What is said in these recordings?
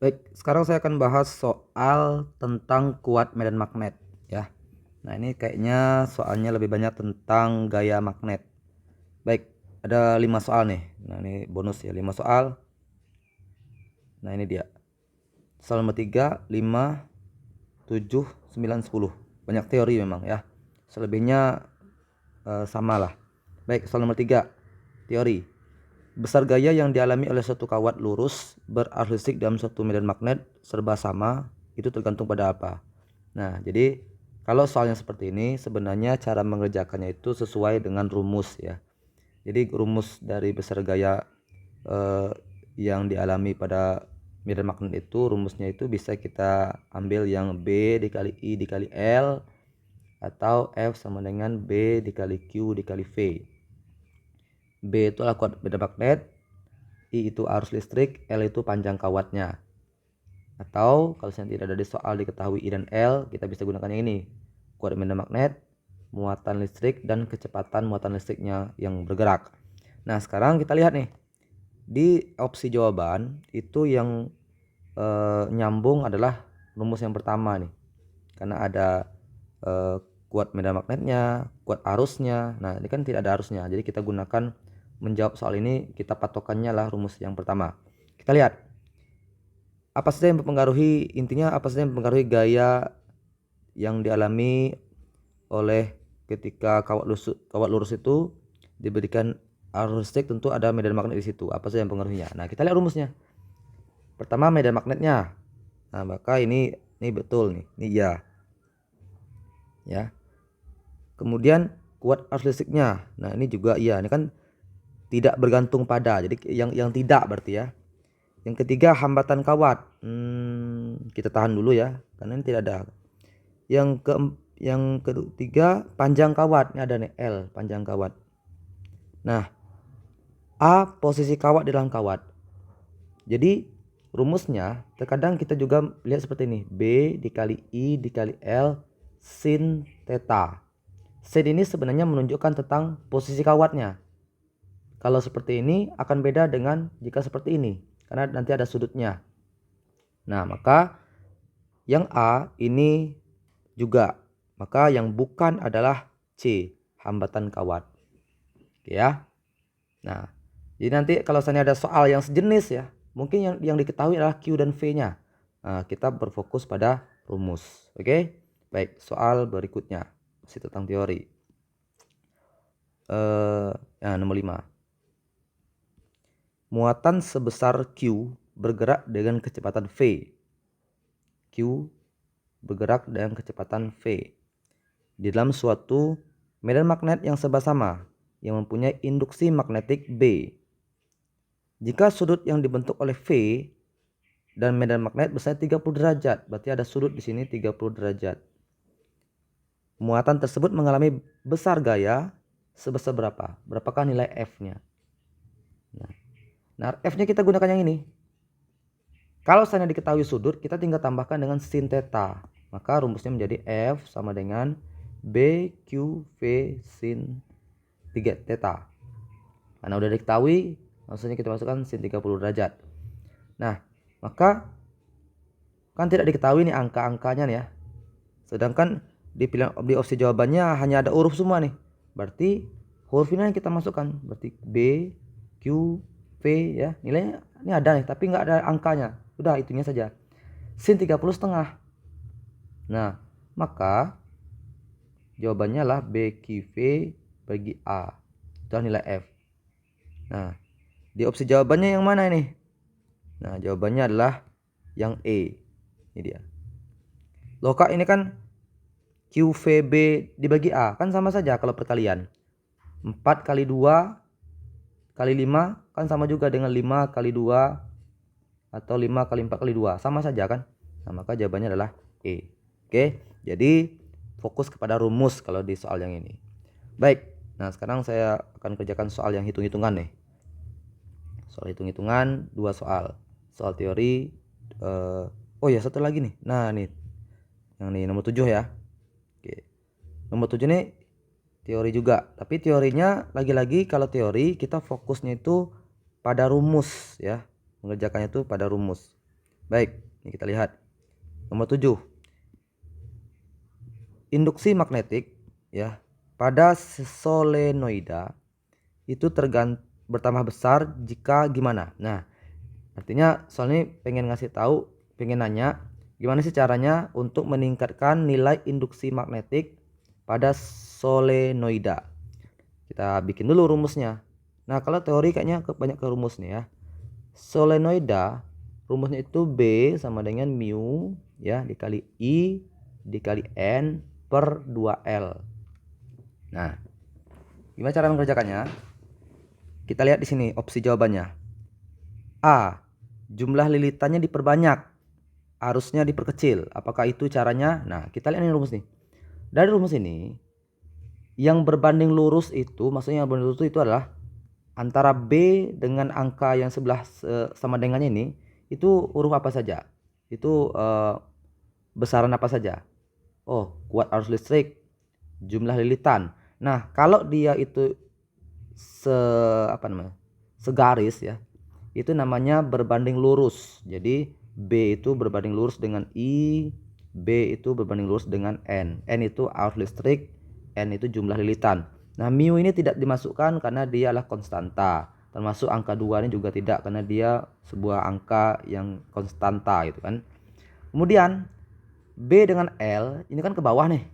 Baik, sekarang saya akan bahas soal tentang kuat medan magnet ya. Nah, ini kayaknya soalnya lebih banyak tentang gaya magnet. Baik, ada 5 soal nih. Nah, ini bonus ya, 5 soal. Nah, ini dia. Soal nomor 3, 5, 7, 9, 10. Banyak teori memang ya. Selebihnya sama lah. Baik, soal nomor 3, teori. Besar gaya yang dialami oleh suatu kawat lurus berarus listrik dalam suatu medan magnet serba sama itu tergantung pada apa. Nah, jadi kalau soalnya seperti ini sebenarnya cara mengerjakannya itu sesuai dengan rumus ya. Jadi rumus dari besar gaya eh, yang dialami pada medan magnet itu, rumusnya itu bisa kita ambil yang B dikali I dikali L atau F sama dengan B dikali Q dikali V. B itu adalah kuat medan magnet, I itu arus listrik, L itu panjang kawatnya. Atau kalau saya tidak ada di soal diketahui I dan L, kita bisa gunakan yang ini. Kuat medan magnet, muatan listrik, dan kecepatan muatan listriknya yang bergerak. Nah, sekarang kita lihat nih. Di opsi jawaban itu yang nyambung adalah rumus yang pertama nih. Karena ada kuat medan magnetnya, kuat arusnya. Nah, ini kan tidak ada arusnya. Jadi kita gunakan menjawab soal ini, kita patokannya lah rumus yang pertama. Kita lihat apa saja yang mempengaruhi, intinya apa saja yang mempengaruhi gaya yang dialami oleh ketika kawat lurus itu diberikan arus listrik. Tentu ada medan magnet di situ. Apa saja yang mempengaruhinya? Nah, kita lihat rumusnya. Pertama, medan magnetnya. Nah, maka ini betul nih. Ini ya. Ya. Kemudian kuat arus listriknya. Nah, ini juga iya. Ini kan tidak bergantung pada. Jadi yang tidak berarti ya. Yang ketiga, hambatan kawat. Kita tahan dulu ya, karena ini tidak ada. Yang ketiga, panjang kawat. Ini ada nih L, panjang kawat. Nah, A, posisi kawat di dalam kawat. Jadi rumusnya terkadang kita juga lihat seperti ini. B dikali I dikali L sin theta. Sin ini sebenarnya menunjukkan tentang posisi kawatnya. Kalau seperti ini akan beda dengan jika seperti ini, karena nanti ada sudutnya. Nah, maka yang A ini juga. Maka yang bukan adalah C, hambatan kawat. Oke ya. Nah, jadi nanti kalau misalnya ada soal yang sejenis ya, mungkin yang diketahui adalah Q dan V-nya. Nah, kita berfokus pada rumus. Oke. Baik, soal berikutnya masih tentang teori. Nomor 5. Muatan sebesar Q bergerak dengan kecepatan V. Q bergerak dengan kecepatan V di dalam suatu medan magnet yang serba sama yang mempunyai induksi magnetik B. Jika sudut yang dibentuk oleh V dan medan magnet besarnya 30 derajat, berarti ada sudut di sini 30 derajat. Muatan tersebut mengalami besar gaya sebesar berapa? Berapakah nilai F-nya? Nah, F-nya kita gunakan yang ini. Kalau misalnya diketahui sudut, kita tinggal tambahkan dengan sin theta. Maka rumusnya menjadi F sama dengan BQV sin 3 theta. Karena udah diketahui, maksudnya kita masukkan sin 30 derajat. Nah, maka kan tidak diketahui nih angka-angkanya nih ya. Sedangkan di opsi jawabannya hanya ada huruf semua nih. Berarti huruf ini yang kita masukkan. Berarti B, Q, V ya. Nilainya ini ada nih, tapi nggak ada angkanya. Udah itunya saja. Sin 30,5. Nah, maka jawabannya lah BQV bagi A. Itu nilai F. Nah, di opsi jawabannya yang mana ini? Nah, jawabannya adalah yang E. Ini dia. Loh kak, ini kan QVB dibagi A. Kan sama saja kalau perkalian. 4 kali 2 kali 5 kan sama juga dengan 5 kali 2 atau 5 kali 4 kali 2. Sama saja kan? Nah, maka jawabannya adalah E. Oke, jadi fokus kepada rumus kalau di soal yang ini. Baik, nah sekarang saya akan kerjakan soal yang hitung-hitungan nih. Soal hitung-hitungan 2 soal. Soal teori. Oh ya, satu lagi nih. Nah, nih. Yang nih nomor 7 ya. Oke. Nomor 7 nih teori juga. Tapi teorinya lagi-lagi kalau teori kita fokusnya itu pada rumus ya. Mengerjakannya itu pada rumus. Baik, ini kita lihat. Nomor 7. Induksi magnetik ya pada solenoida itu bertambah besar jika gimana? Nah, artinya soal ini pengen ngasih tahu, pengen nanya gimana sih caranya untuk meningkatkan nilai induksi magnetik pada solenoida. Kita bikin dulu rumusnya. Nah, kalau teori kayaknya banyak ke rumus nih ya. Solenoida rumusnya itu B sama dengan mu ya dikali I dikali N per 2L. Nah, gimana cara mengerjakannya? Kita lihat di sini opsi jawabannya. A. Jumlah lilitannya diperbanyak, arusnya diperkecil. Apakah itu caranya? Nah, kita lihat ini rumus nih. Dari rumus ini, yang berbanding lurus itu, maksudnya yang berbanding lurus itu adalah antara B dengan angka yang sebelah sama dengannya ini, itu huruf apa saja? Itu besaran apa saja? Oh, kuat arus listrik, jumlah lilitan. Nah, kalau dia itu segaris ya, itu namanya berbanding lurus. Jadi B itu berbanding lurus dengan I, B itu berbanding lurus dengan N. N itu arus listrik, N itu jumlah lilitan. Nah, mu ini tidak dimasukkan karena dia adalah konstanta. Termasuk angka 2 ini juga tidak karena dia sebuah angka yang konstanta gitu kan. Kemudian B dengan L ini kan ke bawah nih.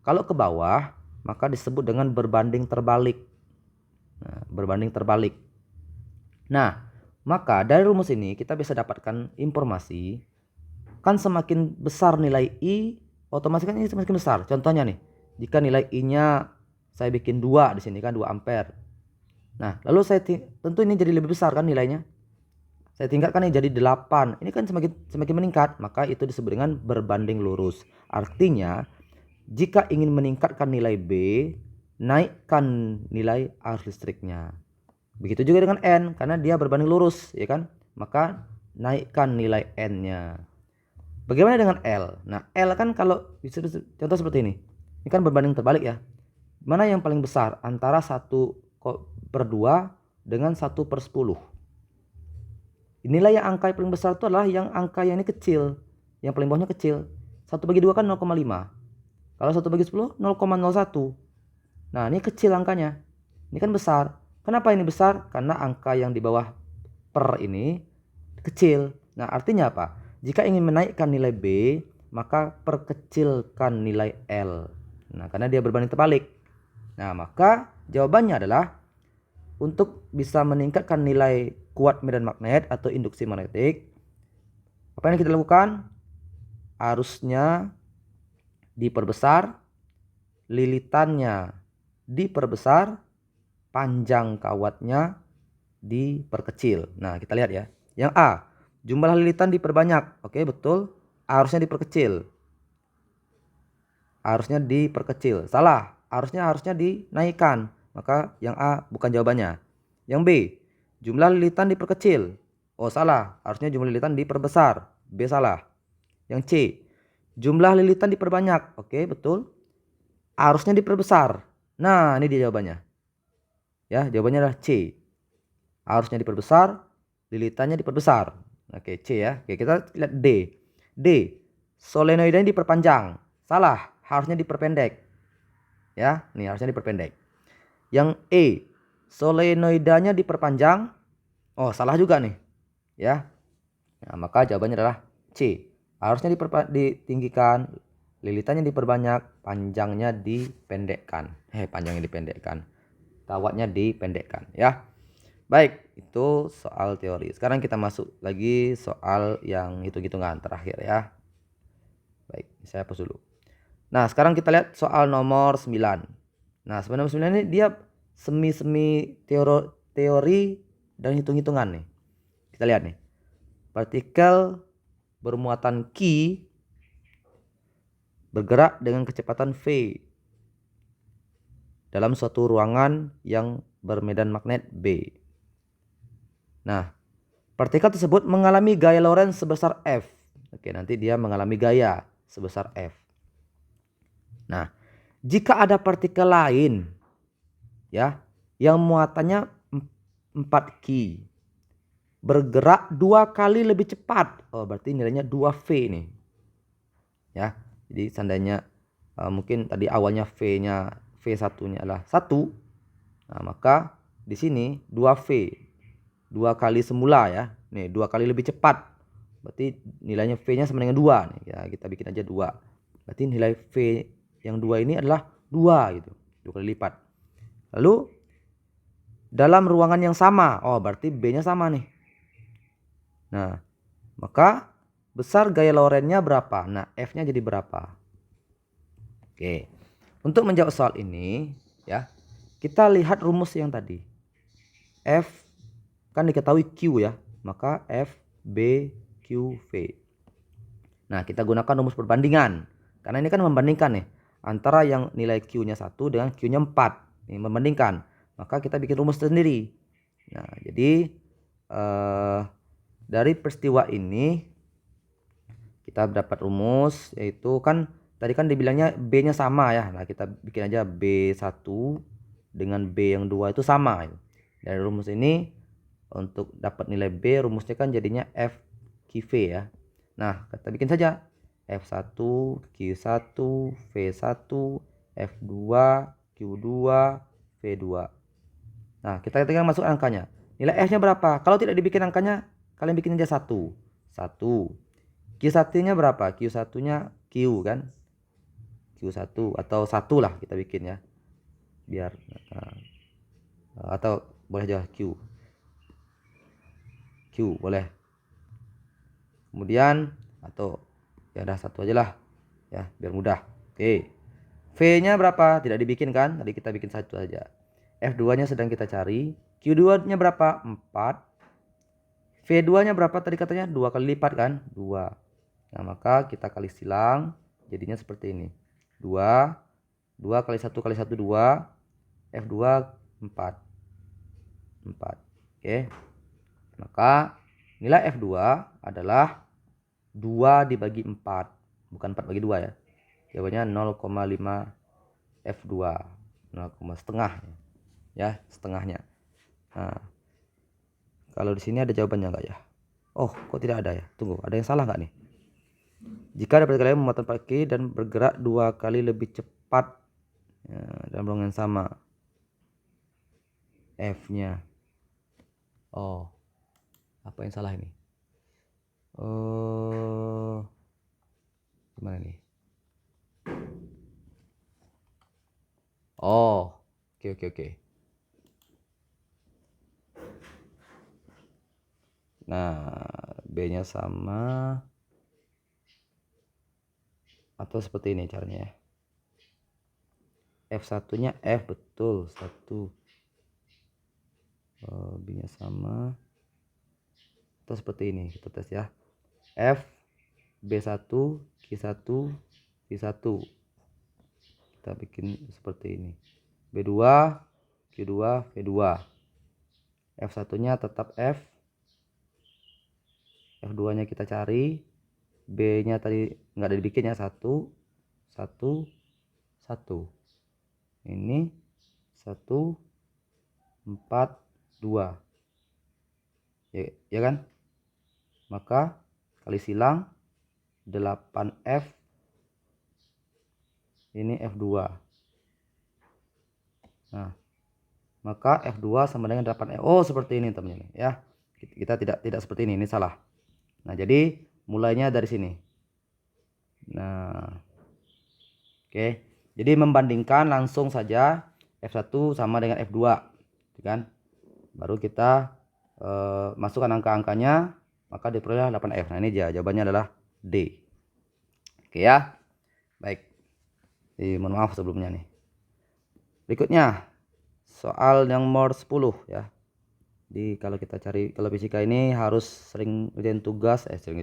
Kalau ke bawah maka disebut dengan berbanding terbalik. Nah, berbanding terbalik. Nah, maka dari rumus ini kita bisa dapatkan informasi kan semakin besar nilai I, otomatis kan ini semakin besar. Contohnya nih, jika nilai I-nya saya bikin 2 di sini kan 2 ampere. Nah, lalu saya tentu ini jadi lebih besar kan nilainya. Saya tingkatkan ini jadi 8. Ini kan semakin meningkat, maka itu disebut dengan berbanding lurus. Artinya, jika ingin meningkatkan nilai B, naikkan nilai arus listriknya. Begitu juga dengan N, karena dia berbanding lurus, ya kan? Maka naikkan nilai N-nya. Bagaimana dengan L? Nah, L kan kalau contoh seperti ini. Ini kan berbanding terbalik ya. Mana yang paling besar antara 1/2 dengan 1/10? Inilah yang angka yang paling besar itu adalah yang angka yang ini kecil. Yang paling bawahnya kecil. 1/2 kan 0,5. Kalau 1/10 0,01. Nah, ini kecil angkanya. Ini kan besar. Kenapa ini besar? Karena angka yang di bawah per ini kecil. Nah, artinya apa? Jika ingin menaikkan nilai B, maka perkecilkan nilai L. Nah, karena dia berbanding terbalik. Nah, maka jawabannya adalah untuk bisa meningkatkan nilai kuat medan magnet atau induksi magnetik, apa yang kita lakukan? Arusnya diperbesar, lilitannya diperbesar, panjang kawatnya diperkecil. Nah, kita lihat ya. Yang A, jumlah lilitan diperbanyak. Oke, betul. Arusnya diperkecil. Arusnya diperkecil. Salah. Harusnya dinaikkan. Maka yang A bukan jawabannya. Yang B, jumlah lilitan diperkecil. Oh, salah. Harusnya jumlah lilitan diperbesar. B salah. Yang C, jumlah lilitan diperbanyak. Oke, betul. Harusnya diperbesar. Nah, ini dia jawabannya. Ya, jawabannya adalah C. Harusnya diperbesar, lilitannya diperbesar. Oke, C ya. Oke, kita lihat D. D, solenoidanya diperpanjang. Salah, harusnya diperpendek. Ya, nih harusnya diperpendek. Yang E, solenoidanya diperpanjang. Oh, salah juga nih. Ya. Nah, maka jawabannya adalah C. Harusnya ditinggikan, lilitannya diperbanyak, panjangnya dipendekkan. Panjangnya dipendekkan. Kawatnya dipendekkan, ya. Baik, itu soal teori. Sekarang kita masuk lagi soal yang hitung-hitungan terakhir ya. Baik, saya hapus dulu. Nah, sekarang kita lihat soal nomor 9. Nah, sebenarnya 9 ini dia semi-semi teori dan hitung-hitungan nih. Kita lihat nih. Partikel bermuatan Q bergerak dengan kecepatan V dalam suatu ruangan yang bermedan magnet B. Nah, partikel tersebut mengalami gaya Lorentz sebesar F. Oke, nanti dia mengalami gaya sebesar F. Nah, jika ada partikel lain ya yang muatannya 4Q bergerak 2 kali lebih cepat. Oh, berarti nilainya 2V nih. Ya. Jadi seandainya mungkin tadi awalnya V1-nya adalah 1. Nah, maka di sini 2V. 2 kali semula ya. Nih, 2 kali lebih cepat. Berarti nilainya V-nya sama dengan 2 nih. Ya, kita bikin aja 2. Berarti nilai V yang 2 ini adalah 2 gitu. 2 kali lipat. Lalu dalam ruangan yang sama. Oh, berarti B-nya sama nih. Nah, maka besar gaya Lorentz-nya berapa? Nah, F-nya jadi berapa? Oke. Untuk menjawab soal ini, ya, kita lihat rumus yang tadi. F kan diketahui Q ya, maka F, B, Q, V. Nah, kita gunakan rumus perbandingan. Karena ini kan membandingkan nih, antara yang nilai Q-nya 1 dengan Q-nya 4. Ini membandingkan. Maka kita bikin rumus sendiri. Nah, jadi dari peristiwa ini kita dapat rumus, yaitu kan tadi kan dibilangnya B-nya sama ya. Nah, kita bikin aja B1 dengan B yang 2 itu sama. Dari rumus ini untuk dapat nilai B, rumusnya kan jadinya F QV ya. Nah, kita bikin saja F1, Q1, V1, F2, Q2, V2. Nah, kita tinggal masuk angkanya. Nilai F-nya berapa? Kalau tidak dibikin angkanya, kalian bikin aja 1. 1. Q1-nya berapa? Q1-nya Q kan? Q1 atau 1 lah kita bikin ya. Biar atau boleh aja Q. Q boleh. Kemudian atau ya udah 1 aja lah. Ya, biar mudah. Oke. V-nya berapa? Tidak dibikin kan? Tadi kita bikin 1 aja. F2-nya sedang kita cari. Q2-nya berapa? 4. V2-nya berapa tadi katanya? 2 kali lipat kan? 2. Nah, maka kita kali silang, jadinya seperti ini. 2 kali 1 kali 1 2. F2 4. Oke. Maka nilai F2 adalah 2 dibagi 4. Bukan 4 bagi 2 ya. Jawabannya 0,5 F2. 0, setengah ya, setengahnya. Nah, kalau di sini ada jawabannya enggak ya? Oh, kok tidak ada ya? Tunggu, ada yang salah enggak nih? Jika dapat kalian memuatan kaki dan bergerak 2 kali lebih cepat ya, dalam ruangan sama. F-nya. Oh, apa yang salah ini? Gimana nih? Oh, oke. Nah, B-nya sama atau seperti ini caranya ya. F1-nya F, betul, 1. B-nya sama atau seperti ini, kita tes ya. F, B1, Q1, V1. Kita bikin seperti ini. B2, Q2, V2. F1-nya tetap F. F2-nya kita cari. B-nya tadi nggak ada dibikin ya, 1 1 1. Ini 1 4 2. Ya kan? Maka kali silang 8F. Ini F2. Nah, maka F2 sama dengan 8F. Oh, seperti ini teman-teman ya. Kita tidak seperti ini salah. Nah, jadi mulainya dari sini. Nah, oke. Jadi membandingkan langsung saja F1 sama dengan F2, kan? Baru kita masukkan angka-angkanya, maka diperoleh 8F. Nah, ini jawabannya adalah D. Oke ya. Baik. Mohon maaf sebelumnya nih. Berikutnya soal yang nomor 10 ya. Jadi kalau kita cari, kalau fisika ini harus sering ngerjain tugas, sering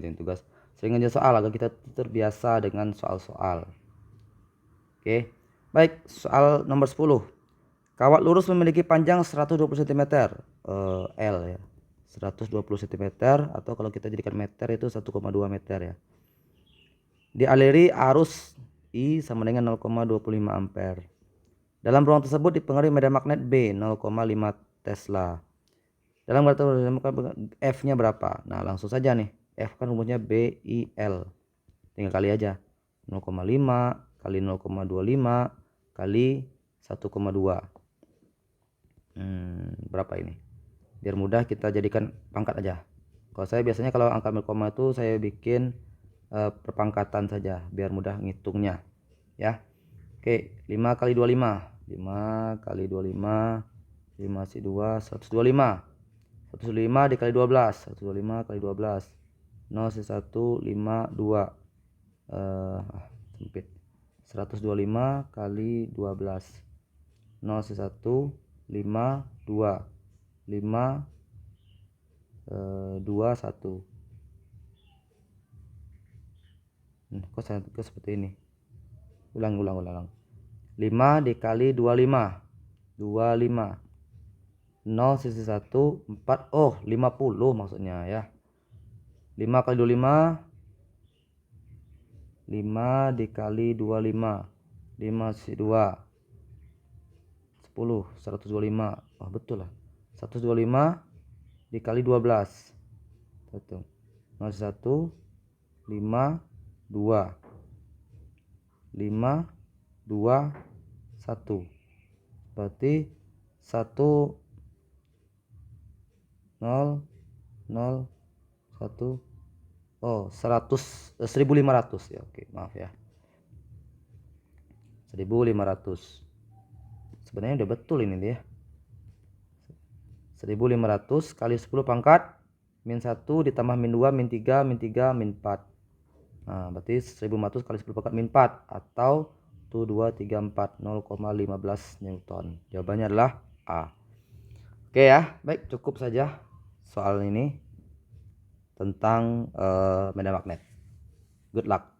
ngerjain soal agar kita terbiasa dengan soal-soal. Oke. Baik, soal nomor 10. Kawat lurus memiliki panjang 120 cm, L ya. 120 cm atau kalau kita jadikan meter itu 1,2 meter ya. Dialiri arus I sama dengan 0,25 ampere. Dalam ruang tersebut dipengaruhi medan magnet B 0,5 Tesla. Dalam F-nya berapa? Nah, langsung saja nih. F kan rumusnya BIL. Tinggal kali aja. 0,5 kali 0,25 kali 1,2. Berapa ini? Biar mudah kita jadikan pangkat aja. Kalau saya biasanya kalau angka 0, itu saya bikin perpangkatan saja biar mudah ngitungnya ya. Oke, 5 kali 25. 5 kali 25, 5 si 2, 125. 125 dikali 12, 125 kali 12. 0 si 1, 5, 2. Sempit. 125 kali 12. 0 si 1, 5, 2. 5, 2, 1. Kok seperti ini? Ulang. 5 dikali 25. 25. 0 sisi 1, 4. Oh, 50 maksudnya ya. 5 kali 25. 5 dikali 25. 5 sisi 2. 10. 125. Oh, betul lah. 125 dikali 12. 1. 0 sisi 1. 5, 2. 5, 2, 1. Berarti 1, 0, 0, 1. Oh, 1.500 ya. Oke, maaf ya. 1.500. Sebenarnya udah betul ini dia. 1.500 kali 10 pangkat min 1 ditambah min 2 min 3 min 3 min 4. Nah, berarti 1.500 kali 10 pangkat min 4 atau 1, 2, 3, 4, 0,15 Newton. Jawabannya adalah A. Oke ya, baik, cukup saja soal ini tentang medan magnet. Good luck.